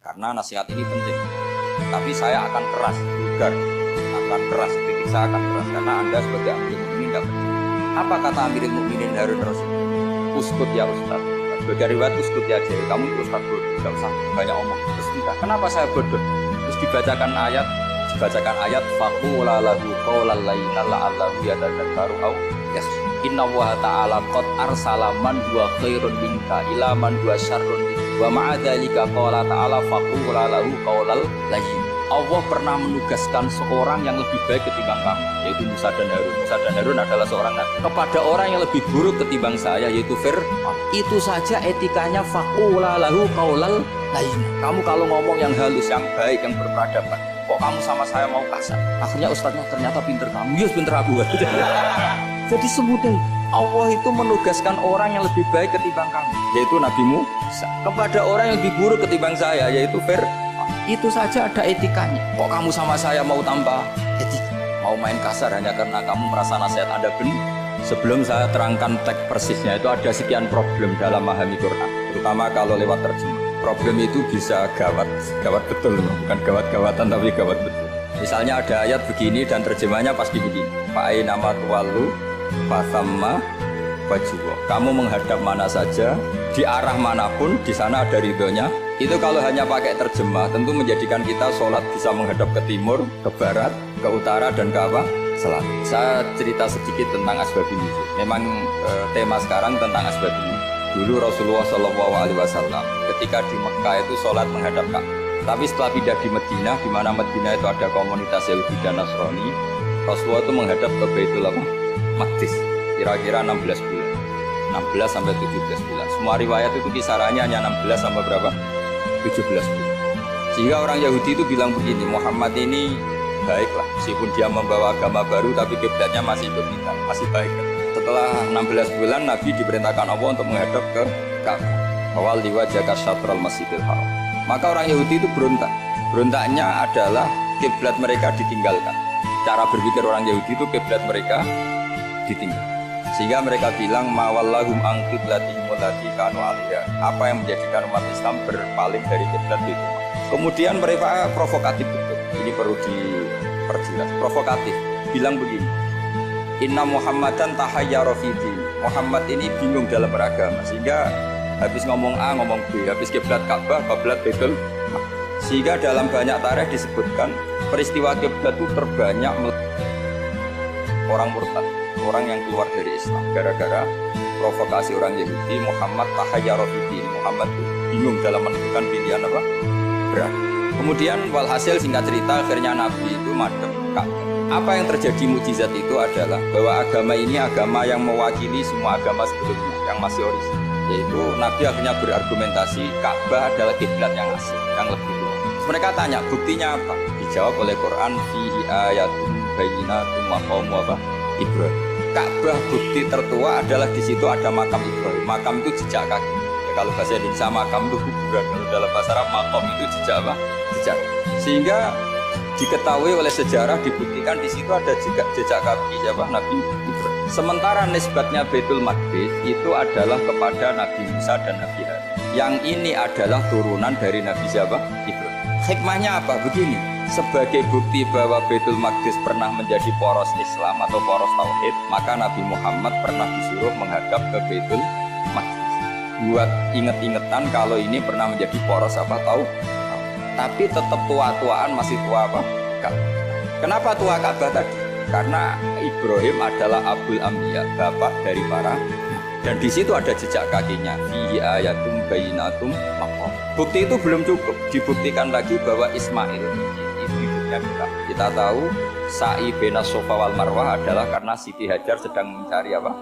karena nasihat ini penting. Tapi saya akan keras, vulgar, akan keras, kritik saya akan keras karena Anda sebagai Amirul Mukminin tidak benar. Apa kata Amirul Mukminin Harun Rasul? Uskut ya Ustaz. Sebagai riwayat uskut ya Jai, kamu itu Ustaz bodoh, tidak usah banyak omong. Terus tidak, kenapa saya bodoh? Terus dibacakan ayat faqula lahu qawlan layyinan la'allahu yatadhakkaru aw yakhsha. Inna wa ta'ala qad arsala man huwa khairun minka ila man huwa syarrun minka. Wa ma'adzalika qala ta'ala faqula lahu qawlan layyin. Allah pernah menugaskan seorang yang lebih baik ketimbang kamu, yaitu Musa dan Harun. Musa dan Harun adalah seorang nabi. Kepada orang yang lebih buruk ketimbang saya, yaitu Fir'aun. Itu saja etikanya faqula lahu qawlan layyin. Kamu kalau ngomong yang halus, yang baik, yang berperadaban, kok kamu sama saya mau kasar? Akhirnya ustadznya ternyata pinter kamu. Yes, pinter aku. Jadi semudah Allah itu menugaskan orang yang lebih baik ketimbang kamu, yaitu Nabi Musa, kepada orang yang lebih buruk ketimbang saya, yaitu Fir'aun. Itu saja ada etikanya. Kok kamu sama saya mau tambah etika? Mau main kasar hanya karena kamu merasa nasihat Anda benar? Sebelum saya terangkan teks persisnya, itu ada sekian problem dalam memahami Quran, terutama kalau lewat terjemah. Problem itu bisa gawat betul, bukan gawat-gawatan tapi gawat betul. Misalnya ada ayat begini dan terjemahnya pasti begini. Fa'ai nama tuwalu fasamma wajwa. Kamu menghadap mana saja, di arah manapun, di sana ada ridhonya. Itu kalau hanya pakai terjemah, tentu menjadikan kita sholat bisa menghadap ke timur, ke barat, ke utara, dan ke apa? Selatan. Saya cerita sedikit tentang asbabun nuzul. Memang tema sekarang tentang asbabun nuzul. Dulu Rasulullah SAW ketika di Mekah itu sholat menghadap Ka'bah. Tapi setelah pindah di Madinah, di mana Madinah itu ada komunitas Yahudi dan Nasrani, Rasulullah itu menghadap ke Baitul Maqdis, kira-kira 16 bulan. 16 sampai 17 bulan. Semua riwayat itu kisarannya hanya 16 sampai berapa? 17 bulan. Sehingga orang Yahudi itu bilang begini, Muhammad ini baiklah, meskipun dia membawa agama baru tapi kiblatnya masih ikut kita, masih baik. Setelah 16 bulan Nabi diperintahkan Allah untuk menghadap ke Ka'bah. Awal liwajaka syatral masjidil haram. Maka orang Yahudi itu berontak. Berontaknya adalah kiblat mereka ditinggalkan. Cara berpikir orang Yahudi itu kiblat mereka ditinggal. Sehingga mereka bilang mawallahum an qiblatihim allati kanu 'alaiha. Apa yang menjadikan umat Islam berpaling dari kiblat itu? Kemudian mereka provokatif betul. Ini perlu diperjelas. Provokatif. Bilang begini. Inna Muhammadan tahayyara fi din. Muhammad ini bingung dalam beragama sehingga habis ngomong A ngomong B, habis kiblat Ka'bah, kiblat Baitul. Sehingga dalam banyak tarikh disebutkan peristiwa kiblat itu terbanyak orang murtad, orang yang keluar dari Islam gara-gara provokasi orang Yahudi. Muhammad tahayyara fi din. Muhammad bingung dalam menentukan pilihan apa? Beragama. Kemudian walhasil singkat cerita akhirnya Nabi itu madhep Ka'bah. Apa yang terjadi mukjizat itu adalah bahwa agama ini agama yang mewakili semua agama sebelumnya yang masih orisinal, yaitu Nabi akhirnya berargumentasi Ka'bah adalah kiblat yang asli, yang lebih tua. Mereka tanya buktinya apa? Dijawab oleh Quran fihi ayatun bayyinatun maqamu apa? Ibrahim. Ka'bah bukti tertua adalah di situ ada makam Ibrahim. Makam itu jejak kaki. Ya, kalau bahasa Indonesia makam itu kuburan, kalau dalam bahasa Arab makam itu jejak apa? Jejak. Sehingga diketahui oleh sejarah, dibuktikan di situ ada jejak kaki siapa? Nabi Ibrahim. Sementara nisbatnya Baitul Maqdis itu adalah kepada Nabi Musa dan Nabi Harun. Yang ini adalah turunan dari Nabi siapa? Ibrahim. Hikmahnya apa? Begini, sebagai bukti bahwa Baitul Maqdis pernah menjadi poros Islam atau poros Tauhid, maka Nabi Muhammad pernah disuruh menghadap ke Baitul Maqdis. Buat inget-ingetan kalau ini pernah menjadi poros apa? Tauhid. Tapi tetap tua-tuaan masih tua apa? Ka'bah. Kenapa tua Ka'bah tadi? Karena Ibrahim adalah Abul Ambiya, bapak dari para, dan di situ ada jejak kakinya. Fihi ayatum bayyinatum maqam. Bukti itu belum cukup, dibuktikan lagi bahwa Ismail itu hidupnya kita. Kita tahu sa'i bainas Shafa wal Marwah adalah karena Siti Hajar sedang mencari apa?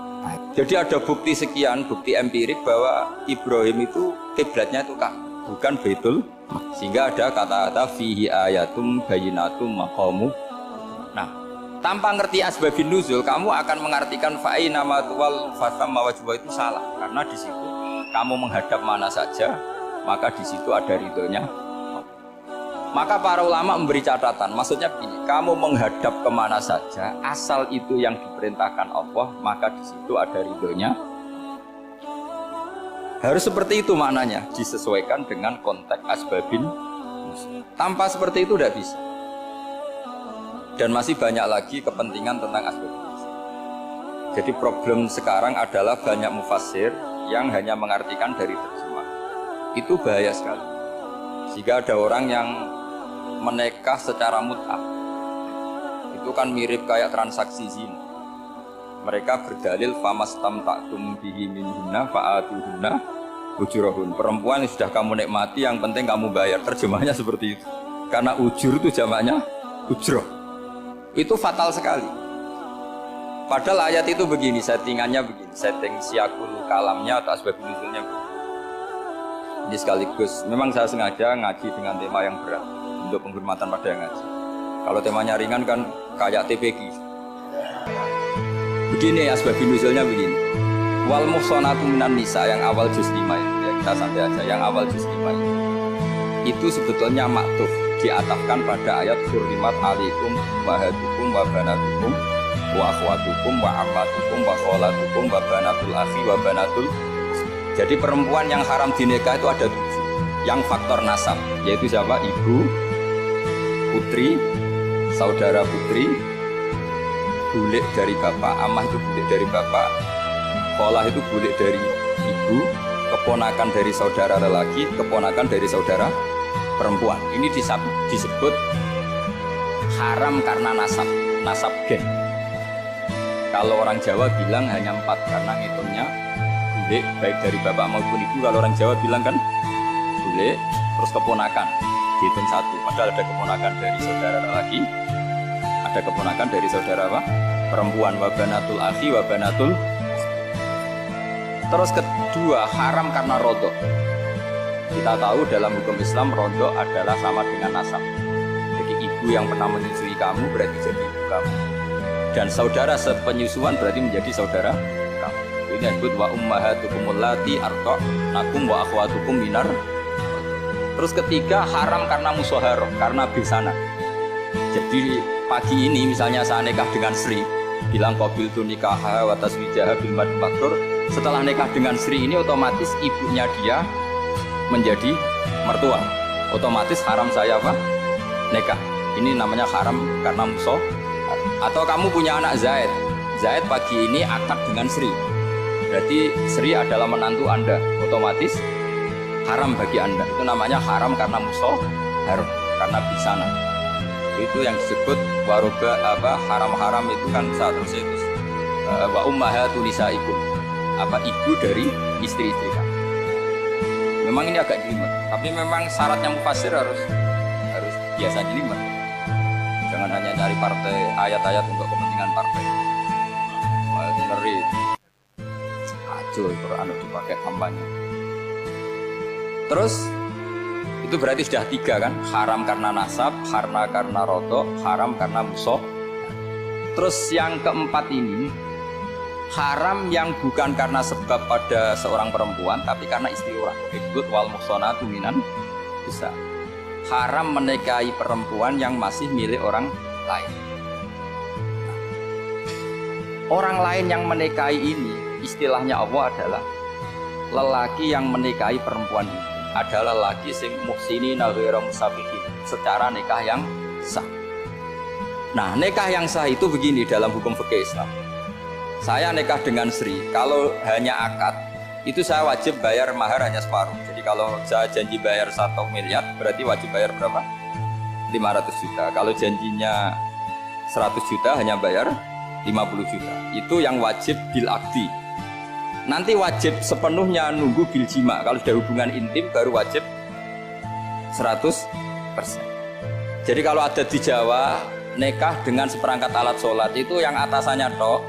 Jadi ada bukti sekian, bukti empirik bahwa Ibrahim itu kiblatnya itu Ka'bah, bukan Baitul. Sehingga ada kata-kata fihi ayatum bayyinatum maqamu. Nah, tanpa ngerti asbabun nuzul, kamu akan mengartikan fa'i nama tuwal fasamma wajwa itu salah. Karena di situ kamu menghadap mana saja, maka di situ ada ridhonya. Maka para ulama memberi catatan, maksudnya begini, kamu menghadap kemana saja, asal itu yang diperintahkan Allah, maka di situ ada ridhonya. Harus seperti itu maknanya, disesuaikan dengan konteks asbabin Tanpa seperti itu tidak bisa. Dan masih banyak lagi kepentingan tentang asbab nuzul. Jadi problem sekarang adalah banyak mufassir yang hanya mengartikan dari terjemah. Itu bahaya sekali. Jika ada orang yang menikah secara mut'ah, itu kan mirip kayak transaksi zina. Mereka berdalil famastamta'tum bihi minhunna fa'atuhunna ujurahun. Perempuan yang sudah kamu nikmati, yang penting kamu bayar. Terjemahnya seperti itu. Karena ujur itu jamaknya ujroh. Itu fatal sekali. Padahal ayat itu begini, settingannya begini, setting siakul kalamnya atau asbab nuzulnya begini. Ini sekaligus, memang saya sengaja ngaji dengan tema yang berat untuk penghormatan pada yang ngaji. Kalau temanya ringan kan kayak TPG. Begini asbab nuzulnya begini. Wal muhsanatu minan nisa yang awal juz 5 itu ya, kita santai aja, yang awal juz 5 itu sebetulnya maktuf, diatafkan pada ayat hurrimat alaikum ummahatukum wa banatukum wa akhwatukum wa ammatukum wa kholatukum wa banatul akhi wa banatul. Jadi perempuan yang haram dinikah itu ada 7. Yang faktor nasab, yaitu siapa? Ibu, putri, saudara putri, bulik dari bapak, amah itu bulik dari bapak, kholah itu bulik dari ibu, keponakan dari saudara lelaki, keponakan dari saudara perempuan. Ini disebut haram karena nasab, nasab gen. Kalau orang Jawa bilang hanya 4 karena ngitungnya bulik baik dari bapak maupun ibu. Kalau orang Jawa bilang kan bulik terus keponakan dihitung 1. Padahal ada keponakan dari saudara lelaki, ada keponakan dari saudara apa? Perempuan. Wabanatul akhi wabanatul. Terus kedua haram karena rodok. Kita tahu dalam hukum Islam rodok adalah sama dengan nasab. Jadi ibu yang pernah menyusui kamu berarti jadi ibu kamu. Dan saudara sepenyusuan berarti menjadi saudara kamu. Ini disebut wa ummahatukum allati arda'nakum wa akhwatukum minar. Terus ketiga haram karena musyaharah, karena besanan. Jadi pagi ini misalnya saya nikah dengan Sri, bilang qabil tu nikaha wa taswijaha bil madmatur. Setelah nikah dengan Sri ini otomatis ibunya dia menjadi mertua. Otomatis haram saya apa? Nikah. Ini namanya haram karena musuh. Atau kamu punya anak Zaid. Zaid pagi ini akad dengan Sri. Berarti Sri adalah menantu Anda. Otomatis haram bagi Anda. Itu namanya haram karena musuh, haram karena bisana. Itu yang disebut waroba apa haram-haram itu kan seterusnya itu wa ummahatu nisaikum. Apa ibu dari istri-istri kamu. Memang ini agak jelimet, tapi memang syaratnya mufassir harus biasa jelimet. Jangan hanya nyari partai ayat-ayat untuk kepentingan partai. Wah, itu ngeri. Acuh, Quran dipakai kampanye. Terus itu berarti sudah 3 kan? Haram karena nasab, karena rodok, haram karena musuh. Terus yang keempat ini haram yang bukan karena sebab pada seorang perempuan, tapi karena istri orang. Disebut wal muhsanatu minan bisa. Haram menikahi perempuan yang masih milik orang lain. Orang lain yang menikahi ini, istilahnya Allah adalah lelaki yang menikahi perempuan ini adalah lelaki sing muhsini nawira musabihin, secara nikah yang sah. Nah, nikah yang sah itu begini dalam hukum fikih Islam. Saya nikah dengan Sri, kalau hanya akad, itu saya wajib bayar mahar hanya separuh. Jadi kalau saya janji bayar 1 miliar, berarti wajib bayar berapa? 500 juta. Kalau janjinya 100 juta, hanya bayar 50 juta. Itu yang wajib bil akdi. Nanti wajib sepenuhnya nunggu bil jima. Kalau sudah hubungan intim, baru wajib 100%. Jadi kalau ada di Jawa, nikah dengan seperangkat alat sholat, itu yang atasannya tok,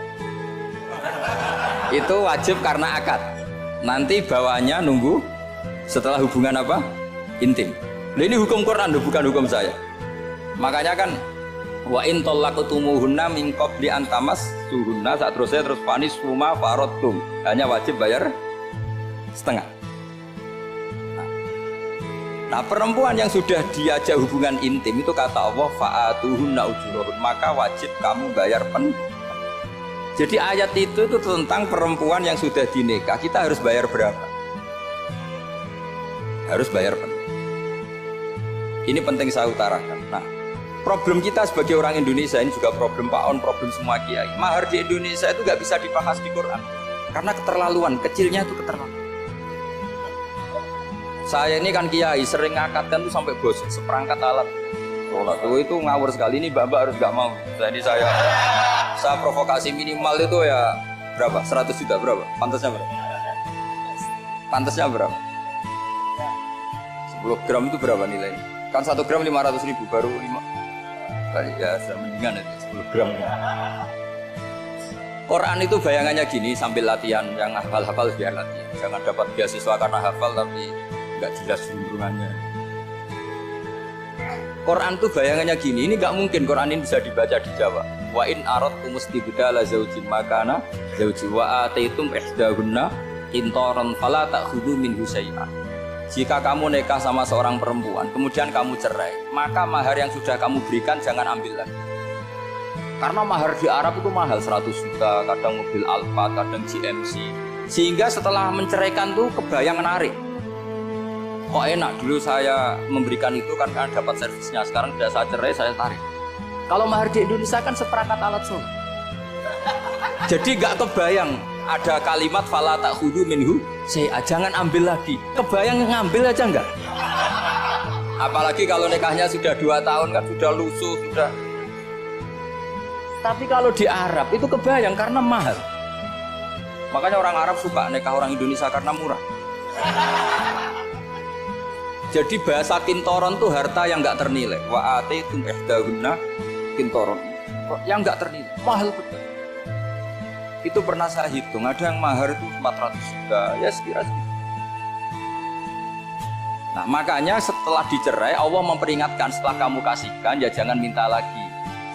itu wajib karena akad. Nanti bawahnya nunggu setelah hubungan apa? Intim. Nah, ini hukum Quran, bukan hukum saya. Makanya kan wa in talaqtumuhunna min qabli an tamassuhunna, saat terus panis suma faradtum, hanya wajib bayar setengah. Nah, perempuan yang sudah diajak hubungan intim itu kata Allah fa'atuhunna ujurahun, maka wajib kamu bayar penuh. Jadi ayat itu tentang perempuan yang sudah dinikah, kita harus bayar berapa? Harus bayar penuh. Ini penting saya utarakan. Nah, problem kita sebagai orang Indonesia ini juga problem Pak On, problem semua kiai. Mahar di Indonesia itu nggak bisa dibahas di Quran karena keterlaluan, kecilnya itu keterlaluan. Saya ini kan kiai, sering ngakatkan tuh sampai gosok seperangkat alat sholat. Itu ngawur sekali, ini mbak harus nggak mau. Jadi saya provokasi minimal itu ya berapa? 100 juta berapa? Pantasnya berapa? Pantasnya berapa? 10 gram itu berapa nilainya? Kan 1 gram 500.000 baru 5. Ya sudah mendingan itu 10 gram. Quran itu bayangannya gini, sambil latihan, yang hafal-hafal biar latihan. Jangan dapat beasiswa karena hafal tapi nggak jelas hubungannya. Quran tuh bayangannya gini, ini nggak mungkin Quran ini bisa dibaca di Jawa. Wa in aradtum istibdala zaujin makana zauji wa ataitum ihdahunna qintaran fala ta'khudhu minhu syai'an. Jika kamu nikah sama seorang perempuan, kemudian kamu cerai, maka mahar yang sudah kamu berikan jangan ambil lagi. Karena mahar di Arab itu mahal, 100 juta, kadang mobil Alphard, kadang GMC. Sehingga setelah menceraikan tuh kebayang menarik. Kok enak, dulu saya memberikan itu kan karena dapat servisnya, sekarang sudah saya cerai, saya tarik. Kalau mahar di Indonesia kan seperangkat alat sholat. Jadi gak kebayang ada kalimat fala ta'khudhu minhu syai'a, jangan ambil lagi. Kebayang ngambil aja enggak? Apalagi kalau nikahnya sudah 2 tahun kan sudah lusuh, sudah. Tapi kalau di Arab itu kebayang karena mahal. Makanya orang Arab suka nikah orang Indonesia karena murah. Jadi bahasa kintoron tuh harta yang nggak ternilai. Wa ataitum ihdahunna kintoron, yang nggak ternilai, mahal betul. Itu pernah saya hitung, ada yang mahar itu 400 juta, ya sekira-sekira. Nah makanya setelah dicerai Allah memperingatkan, setelah kamu kasihkan ya jangan minta lagi.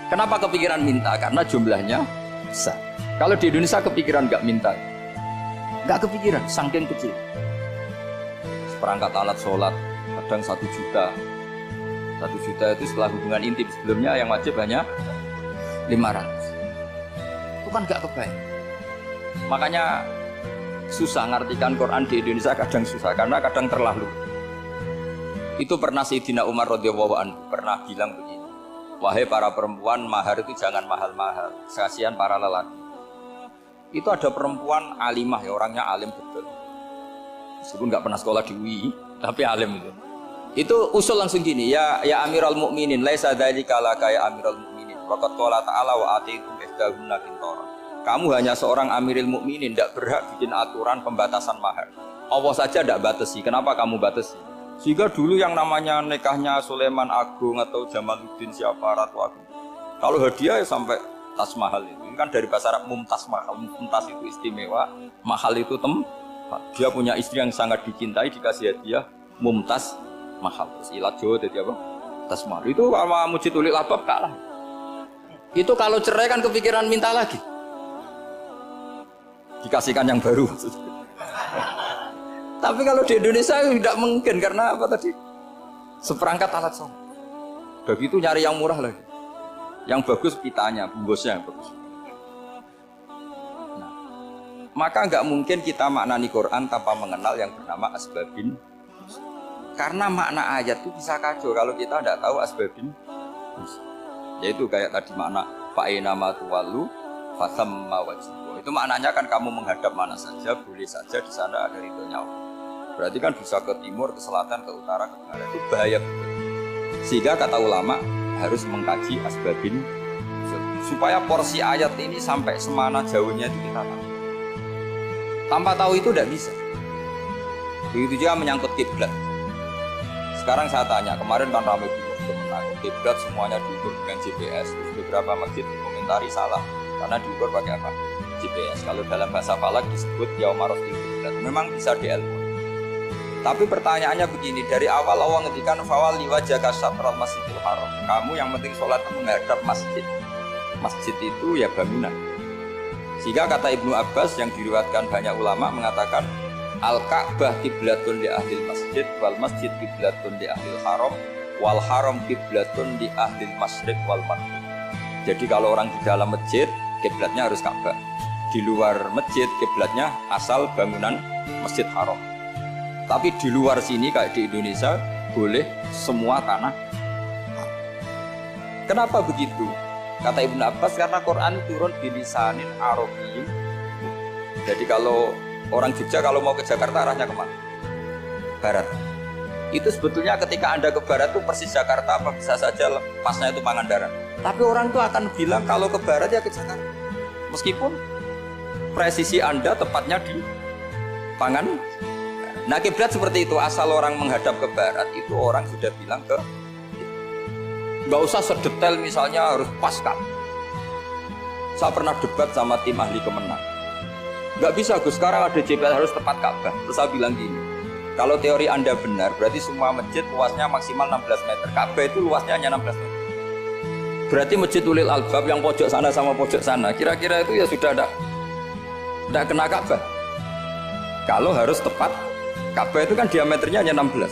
Kenapa kepikiran minta? Karena jumlahnya besar. Kalau di Indonesia kepikiran nggak minta, nggak kepikiran, saking kecil. Seperangkat alat sholat kadang 1 juta. 1 juta itu setelah hubungan intim, sebelumnya yang wajib hanya 500. Itu kan nggak kebayang. Makanya susah ngartikan Quran di Indonesia, kadang susah karena kadang terlalu. Itu pernah Sayyidina Umar radhiyallahu anhu pernah bilang begini, wahai para perempuan, mahar itu jangan mahal-mahal, kasihan para lelaki. Itu ada perempuan alimah ya, orangnya alim betul. Meskipun nggak pernah sekolah di UI, tapi alim itu. Itu usul langsung gini, ya Amirul Mukminin, laisa dzalika laka ya Amirul Mukminin. Waqad qala ta'ala wa atiitum ihdahunna qintaran. Kamu hanya seorang Amirul Mukminin, tidak berhak bikin aturan pembatasan mahar. Allah saja tidak batasi, kenapa kamu batasi? Sehingga dulu yang namanya nikahnya Sulaiman Agung atau Jamaluddin siapa Ratu Agung, kalau hadiah ya sampai tas mahal itu. Ini kan dari bahasa Arab mumtaz mahal. Mumtaz itu istimewa, mahal itu tempat. Dia punya istri yang sangat dicintai, dikasih hadiah mumtaz mahal. Terus ilat Jawa jadi apa? Tas mahal. Itu sama Mujid Ulil Albab kalah. Itu kalau cerai kan kepikiran minta lagi. Dikasihkan yang baru. Tapi kalau di Indonesia tidak mungkin karena apa tadi? Seperangkat alat sholat. Begitu nyari yang murah lagi. Yang bagus pitanya, bungkusnya yang bagus. Nah, maka nggak mungkin kita maknani Quran tanpa mengenal yang bernama asbabin. Karena makna ayat itu bisa kacau kalau kita tidak tahu asbabin. Yaitu kayak tadi makna fa'ina ma tuwallu fasamma wajhu. Itu maknanya kan kamu menghadap mana saja, boleh saja di sana ada ridhonya Allah. Berarti kan bisa ke timur, ke selatan, ke utara, ke tenggara. Itu bahaya betul. Sehingga kata ulama harus mengkaji asbabin supaya porsi ayat ini sampai semana jauhnya itu kita tahu. Tanpa tahu itu tidak bisa. Begitu juga menyangkut kiblat. Sekarang saya tanya, kemarin kan ramai kiblat semuanya diukur dengan GPS. Terus beberapa masjid komentari salah karena diukur pakai apa? GPS. Kalau dalam bahasa falak disebut yaumarostil kiblat. Memang bisa diilmu. Tapi pertanyaannya begini, dari awal Allah ngedikan fawalli wajhaka syatral masjidil haram. Kamu yang penting sholat menghadap masjid. Masjid itu ya bangunan. Sehingga kata Ibnu Abbas yang diriwayatkan banyak ulama mengatakan Al-Ka'bah kiblatun li ahlil masjid wal masjid kiblatun li ahlil haram wal haram kiblatun li ahlil masyriq wal maghrib. Jadi kalau orang di dalam masjid kiblatnya harus Ka'bah. Di luar masjid kiblatnya asal bangunan Masjid Haram. Tapi di luar sini kayak di Indonesia boleh semua tanah. Kenapa begitu? Kata Ibnu Abbas, karena Quran turun bilisanin Arabiyyin. Jadi kalau orang Jogja kalau mau ke Jakarta arahnya kemana? Barat. Itu sebetulnya ketika Anda ke barat itu persis Jakarta, apa bisa saja lepasnya itu Pangandaran. Tapi orang itu akan bilang kalau ke barat ya ke Jakarta. Meskipun presisi Anda tepatnya di Pangan. Nah kiblat seperti itu, asal orang menghadap ke barat itu orang sudah bilang ke, nggak usah sedetail misalnya harus pas kan. Saya pernah debat sama tim ahli Kemenang. Nggak bisa Gus, sekarang ada JPL harus tepat Ka'bah. Terus saya bilang gini, kalau teori Anda benar, berarti semua masjid luasnya maksimal 16 meter. Ka'bah itu luasnya hanya 16 meter. Berarti Masjid Ulil Albab yang pojok sana sama pojok sana, kira-kira itu ya sudah tidak kena Ka'bah. Kalau harus tepat, Ka'bah itu kan diameternya hanya 16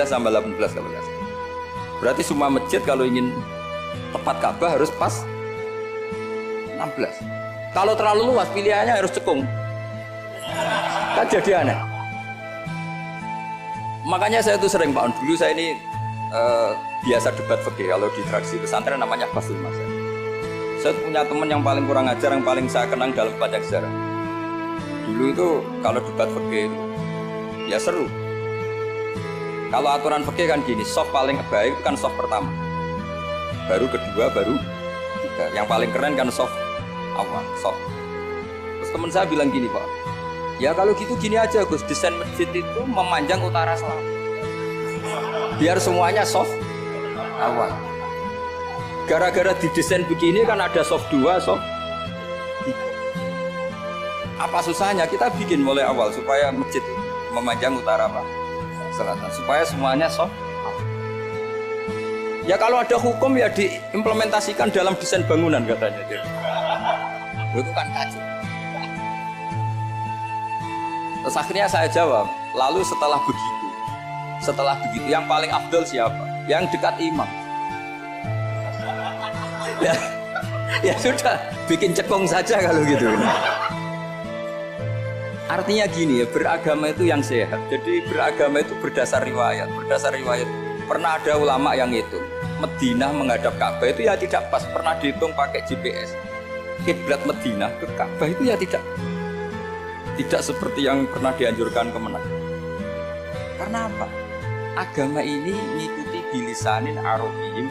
sampai 18 kalau nggak salah. Berarti semua masjid kalau ingin tepat Ka'bah harus pas 16. Kalau terlalu luas pilihannya harus cekung. Kan jadi aneh. Makanya saya tuh sering Pak, dulu saya ini biasa debat fikih kalau di fraksi pesantren namanya Basul Masal. Saya punya teman yang paling kurang ajar, yang paling saya kenang dalam baca sejarah. Dulu itu kalau debat fikih itu ya seru. Kalau aturan fikih kan gini, soft paling baik itu kan soft pertama, baru kedua, baru ketiga. Yang paling keren kan soft awal, soft. Terus teman saya bilang gini Pak, ya kalau gitu gini aja Gus, desain masjid itu memanjang utara selatan, biar semuanya soft awal. Gara-gara didesain begini kan ada soft 2, soft 3. Apa susahnya kita bikin mulai awal supaya masjid memanjang utara Pak selatan, supaya semuanya soft. Ya kalau ada hukum ya diimplementasikan dalam desain bangunan katanya. Itu kan kacau. Terus akhirnya saya jawab, lalu setelah begitu yang paling afdol siapa? Yang dekat imam. Ya sudah, bikin cekung saja kalau gitu. Artinya gini ya, beragama itu yang sehat. Jadi beragama itu berdasar riwayat. Pernah ada ulama yang hitung Madinah menghadap Ka'bah itu ya tidak pas. Pernah dihitung pakai GPS. Kiblat Madinah ke Ka'bah itu ya tidak seperti yang pernah dianjurkan Kemenang. Karena apa? Agama ini mengikuti bilisanin Arabiyyin.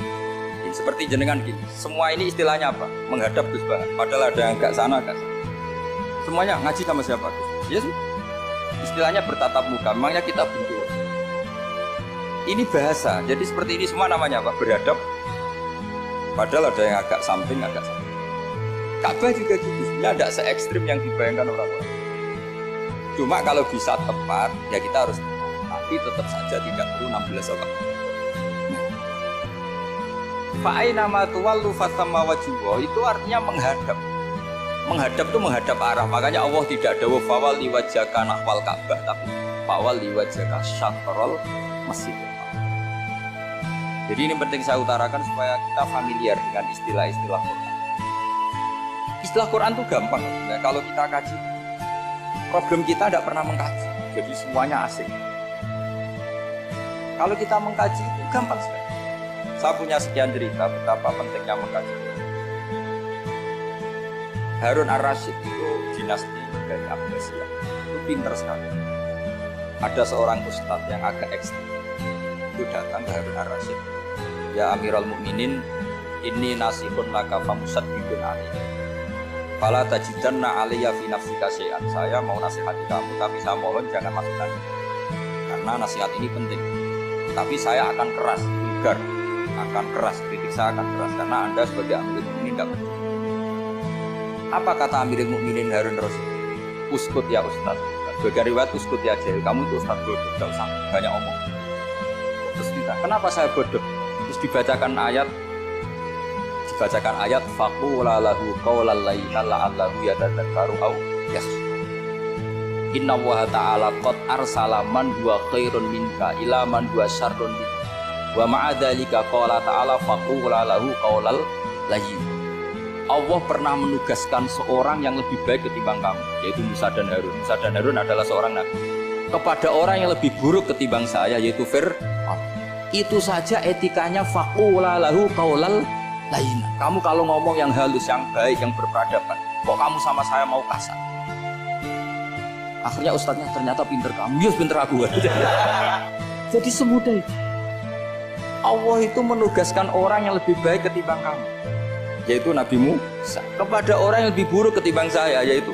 Seperti jenengan gini. Semua ini istilahnya apa? Menghadap Gus Bah. Padahal ada yang agak sana. Semuanya ngaji sama siapa? Ya sih. Istilahnya bertatap muka. Memangnya kita bentuk. Ini bahasa. Jadi seperti ini semua namanya apa? Beradab. Padahal ada yang agak samping. Ka'bah juga gitu. Sebenarnya tidak se-ekstrim yang dibayangkan orang-orang. Cuma kalau bisa tepat, ya kita harus. Tapi tetap saja tidak perlu 16 orang. Fa'aina ma tuwallu fathamma wajhullah, itu artinya menghadap. Menghadap itu menghadap arah. Makanya Allah tidak ada fawal liwajhaka nahwal Ka'bah, tapi fawal liwajhaka syatrul masjidil haram. Jadi ini penting saya utarakan supaya kita familiar dengan istilah-istilah Quran. Istilah Quran itu gampang. Ya, kalau kita kaji, problem kita tidak pernah mengkaji. Jadi semuanya asing. Kalau kita mengkaji itu gampang sekali. Saya punya sekian cerita betapa pentingnya mengkaji. Harun ar-Rasyid itu dinasti dari Abbasiyah. Itu pintar sekali. Ada seorang ustadz yang agak ekstrim. Itu datang ke Harun ar-Rasyid. Ya Amirul Mukminin, inni nasihun laka famusaddidun alaihi. Fala tajidanna alaiya fi nafsika syai'an. Saya mau nasihati kamu, tapi saya mohon jangan masukkan. Karena nasihat ini penting. Tapi saya akan keras, vulgar. Akan keras, kritik saya akan keras. Karena Anda sebagai Amirul Mukminin tidak betul. Apa kata Amirul Mukminin Harun ar-Rasyid? Uskut ya Ustaz. Sebagai riwayat uskut ya Jahil. Kamu itu Ustaz bodoh, tidak usah banyak omong. Terus kita, kenapa saya bodoh? Terus dibacakan ayat faqula lahu qawlan layyinan la'allahu yatadhakkaru aw yaskur. Inna Allaha ta'ala qad arsala man huwa khairun minka ila man huwa syarrun minka. Wa ma'a dzalika qala ta'ala faqula lahu qawlan layyin. Allah pernah menugaskan seorang yang lebih baik ketimbang kamu, yaitu Musa dan Harun. Musa dan Harun adalah seorang nabi. Kepada orang yang lebih buruk ketimbang saya, yaitu Fir'aun. Itu saja etikanya faqula lahu qaulal layyina. Kamu kalau ngomong yang halus, yang baik, yang berperadaban, kok kamu sama saya mau kasar? Akhirnya ustadznya ternyata pinter kamu, yes pinter aku. Jadi semudah itu. Allah itu menugaskan orang yang lebih baik ketimbang kamu, yaitu Nabi Musa, kepada orang yang lebih buruk ketimbang saya, yaitu